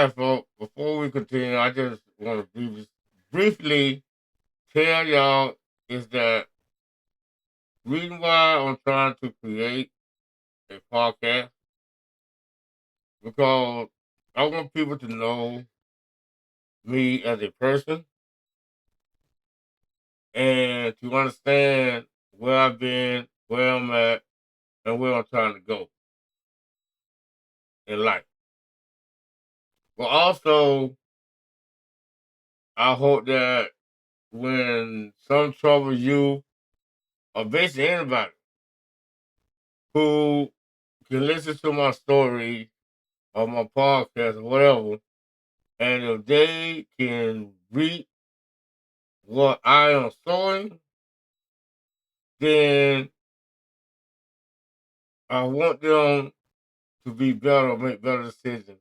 right, folks. Before we continue, I just want to briefly tell y'all is that reason why I'm trying to create a podcast because I want people to know me as a person and to understand where I've been, where I'm at, and where I'm trying to go in life. But also, I hope that when some trouble you, or basically anybody who can listen to my story or my podcast or whatever, and if they can reap what I am sowing, then I want them to be better, make better decisions.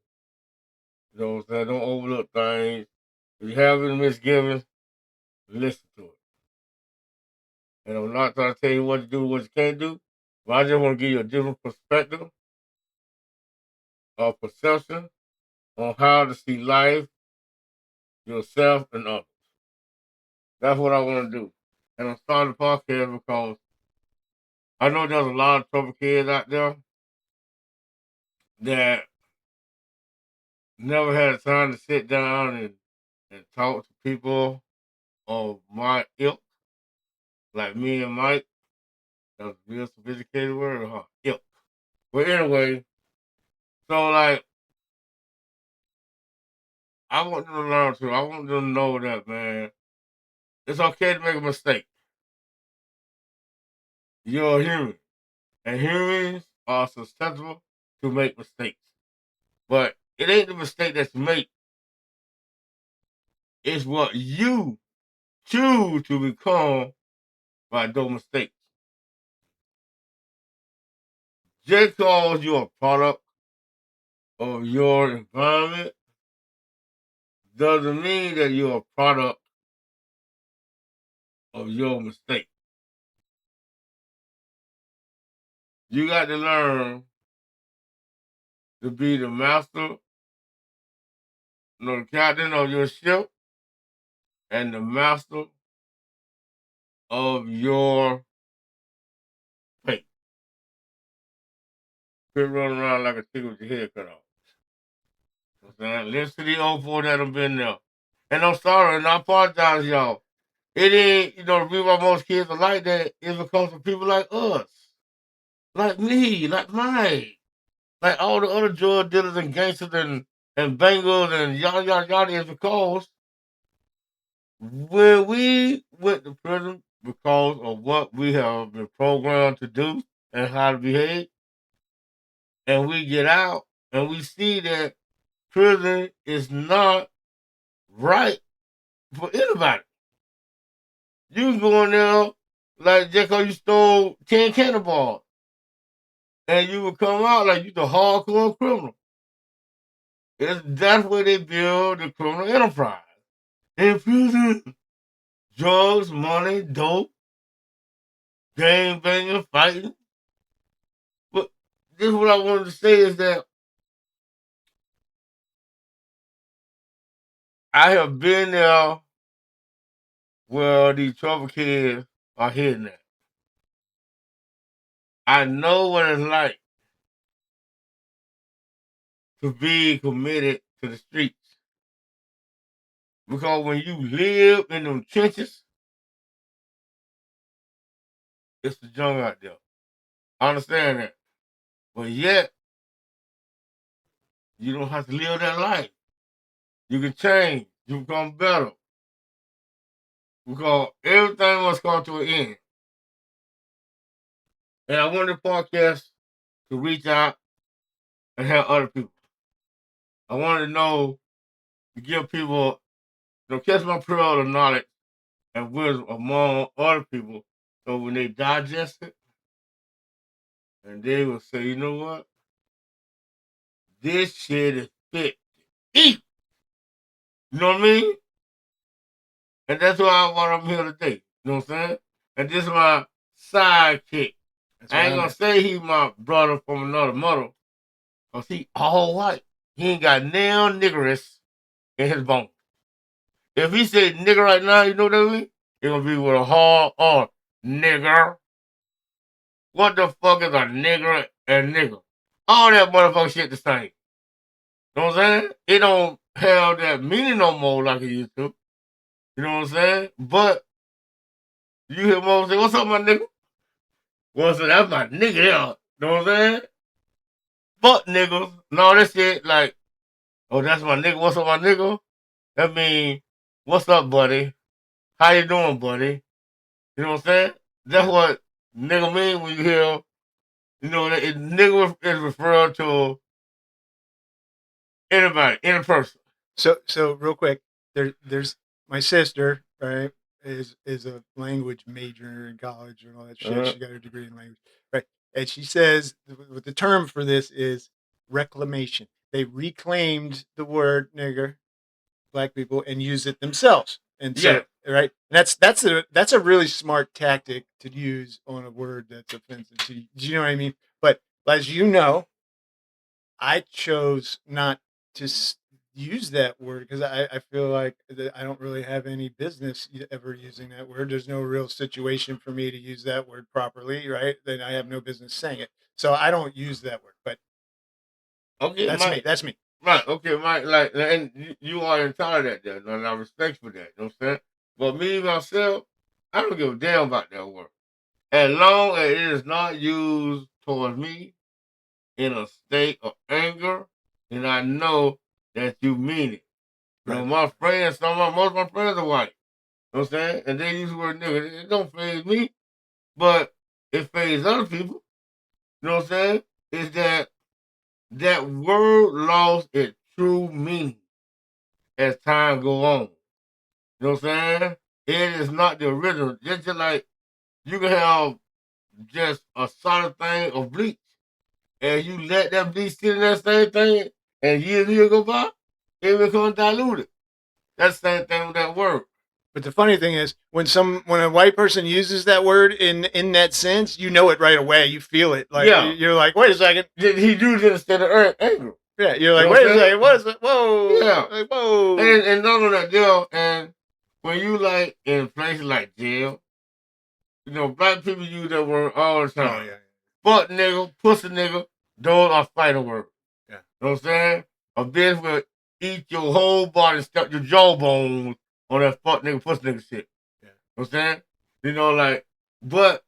You know what I'm saying? Don't overlook things. If you have any misgivings, listen to it. And I'm not trying to tell you what to do, what you can't do, but I just want to give you a different perspective or perception on how to see life, yourself, and others. That's what I want to do. And I'm starting the podcast because I know there's a lot of trouble kids out there that never had time to sit down and talk to people of my ilk, like me and Mike. That's a real sophisticated word, huh? Ilk. But anyway, so like, I want them to learn too. I want them to know that, man, it's okay to make a mistake. You're a human, and humans are susceptible to make mistakes. But it ain't the mistake that you make, it's what you choose to become by those mistakes. Just because you're a product of your environment doesn't mean that you're a product of your mistake. You got to learn to be the master, the captain of your ship, and the master of your fate. Quit running around like a chicken with your head cut off. You know what I'm saying? Listen to the old four that have been there. And I'm sorry, and I apologize, y'all. It ain't, the reason why most kids are like that is because of people like us, like me, like Mike, like all the other drug dealers and gangsters and bangers and yada is because when we went to prison because of what we have been programmed to do and how to behave, and we get out and we see that prison is not right for anybody. You can go in there like just because you stole 10 cannonballs and you would come out like you the hardcore criminal. That's where they build the criminal enterprise. In prison, drugs, money, dope, gang banging, fighting. But this is what I wanted to say is that I have been there where these trouble kids are hidden at. I know what it's like to be committed to the streets. Because when you live in them trenches, it's the jungle out there. I understand that. But yet, you don't have to live that life. You can change. You become better. Because everything must come to an end. And I wanted the podcast to reach out and help other people. I wanted to know, to give people, catch my pearl of knowledge and wisdom among other people. So when they digest it, and they will say, you know what? This shit is fit to eat. You know what I mean? And that's why I'm here today. You know what I'm saying? And this is my sidekick. I ain't gonna say he's my brother from another mother, because he all white. he ain't got nail niggerish in his bone. If he say nigger right now, you know what I mean? It's gonna be with a hard R. Nigger. What the fuck is a nigger and nigger? All that motherfucking shit the same. You know what I'm saying? It don't have that meaning no more like it used to. You know what I'm saying? But you hear mom say, "What's up, my nigga?" Well, so that's my nigga there. You know what I'm saying? Fuck niggas. No, that shit like, oh, that's my nigga. What's up, my nigga? That mean, what's up, buddy? How you doing, buddy? You know what I'm saying? That's what nigga mean when you hear, you know, that nigga is referred to anybody, any person. So real quick, there's my sister, right, is a language major in college and all that shit. She got her degree in language, right? And she says what the term for this is reclamation. They reclaimed the word nigger, black people, and used it themselves. And so, right, and that's a really smart tactic to use on a word that's offensive to you. Do you know what I mean? But as you know, I chose not to use that word because I feel like that I don't really have any business ever using that word. There's no real situation for me to use that word properly, right? Then I have no business saying it. So I don't use that word. But okay, that's Mike. me. That's me. Right, okay, Mike. Like, and you are entitled to that, and I respect for that. You know what I'm saying? But me myself, I don't give a damn about that word. As long as it is not used towards me in a state of anger, and I know that you mean it. You know, my friends, most of my friends are white. You know what I'm saying? And they use the word nigga. It don't phase me, but it phases other people. You know what I'm saying? Is that word lost its true meaning as time go on. You know what I'm saying? It is not the original. Just like you can have just a solid thing of bleach, and you let that bleach sit in that same thing, and years go by, it becomes diluted. That's the same thing with that word. But the funny thing is, when a white person uses that word in that sense, you know it right away. You feel it. Like you're like, wait a second. He used it instead of anger. Yeah, you're like, wait a second. What is it? Whoa. Yeah. Like, whoa. And none of that deal. And when you like in places like jail, you know, black people use that word all the time. Oh, yeah. Fuck nigga, pussy nigga, those are fighting words. Yeah. You know what I'm saying? A bitch will eat your whole body, stuck your jawbones on that fuck nigga, pussy nigga shit. Yeah. You know what I'm saying? You know, like, but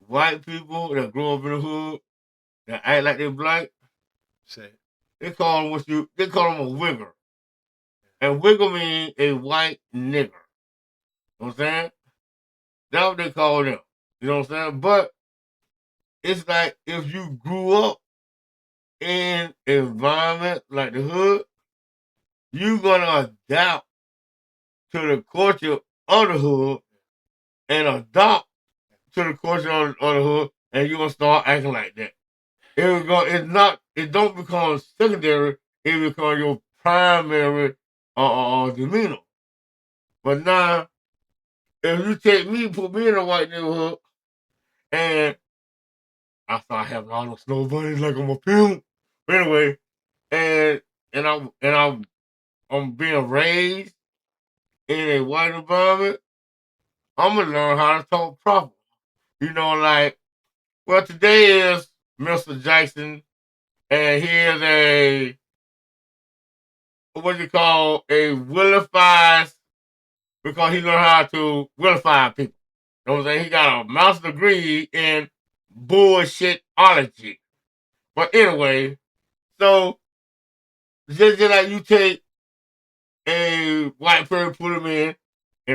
white people that grow up in the hood, that act like they're black, they call them they call them a wigger. And wigger means a white nigger. You know what I'm saying? That's what they call them. You know what I'm saying? But it's like if you grew up in an environment like the hood, you're gonna adapt to the culture of the hood and adopt to the culture of the hood, and you're gonna start acting like that. It don't become secondary, it becomes your primary demeanor. But now, if you take me, put me in a white neighborhood, and I start having all those snow bunnies like I'm a pimp. But anyway, and I'm being raised in a white environment, I'm gonna learn how to talk proper. You know, like, well, today is Mr. Jackson, and he is what you call a willified, because he learned how to willify people. You know what I'm saying? He got a master's degree in bullshitology. But anyway, so just like you take a white person, put him in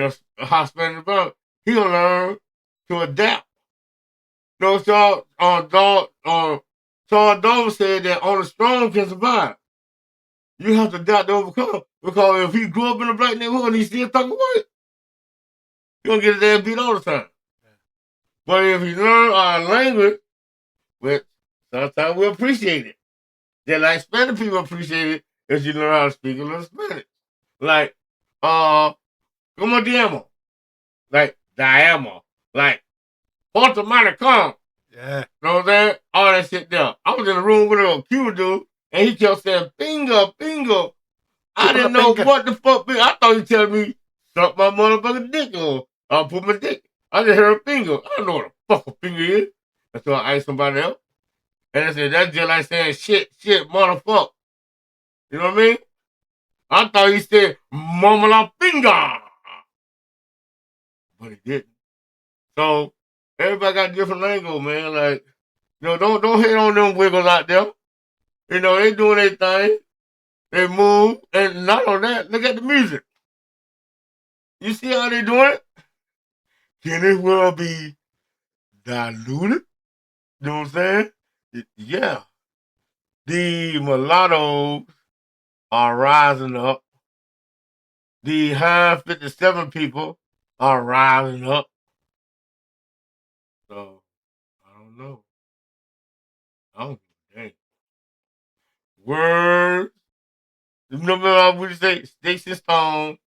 a hospital environment, he'll learn to adapt. No, Charles Darwin said that only strong can survive. You have to adapt to overcome. Because if he grew up in a black neighborhood and he still talking white, he's gonna get his ass beat all the time. Yeah. But if he learn our language, which sometimes we appreciate it. Just like Spanish people appreciate it if you learn how to speak a little Spanish. Like, como diamo. Like, diamo. Like, Porto Maricon. Yeah. You know what I'm saying? All that shit there. I was in the room with a Cuban dude, And he kept saying, bingo, bingo. I didn't know Bingo. what the fuck. I thought he telling me, suck my motherfucking dick or I'll put my dick. I just heard bingo. I don't know what the fuck a finger is. And so I asked somebody else. And I said, that's just like saying shit, motherfucker. You know what I mean? I thought he said, mama la finger. But he didn't. So everybody got different lingo, man. Like, you know, don't hate on them wiggles out there. You know, they doing their thing. They move. And not on that, look at the music. You see how they doing it? Can it well be diluted? You know what I'm saying? Yeah. The mulattoes are rising up. The 57 people are rising up. So, I don't know. I don't give a damn. Words. Remember what you say? Sticks and stones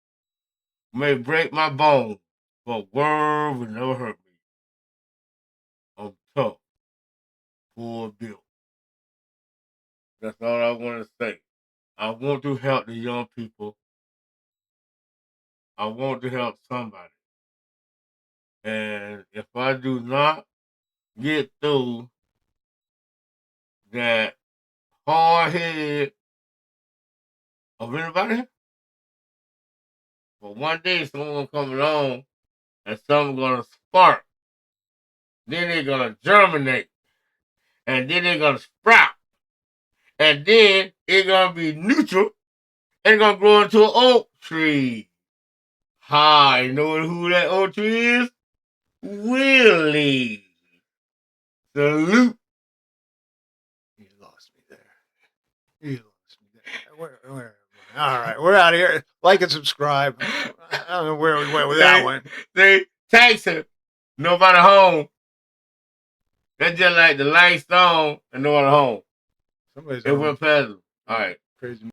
may break my bones, but words will never hurt me. I'm tough. Full built. That's all I want to say. I want to help the young people. I want to help somebody. And if I do not get through that hard head of anybody, but one day someone gonna come along and something gonna spark. Then they're gonna germinate. And then they're gonna sprout. And then it's gonna be neutral and gonna grow into an oak tree. Hi, you know who that oak tree is? Willie. Salute. You lost me there. You lost me there. Where all right, we're out of here. Like and subscribe. I don't know where we went with that one. They taxing. Nobody home. That's just like the lights on and nobody home. Somebody's it went past them. All right. Crazy.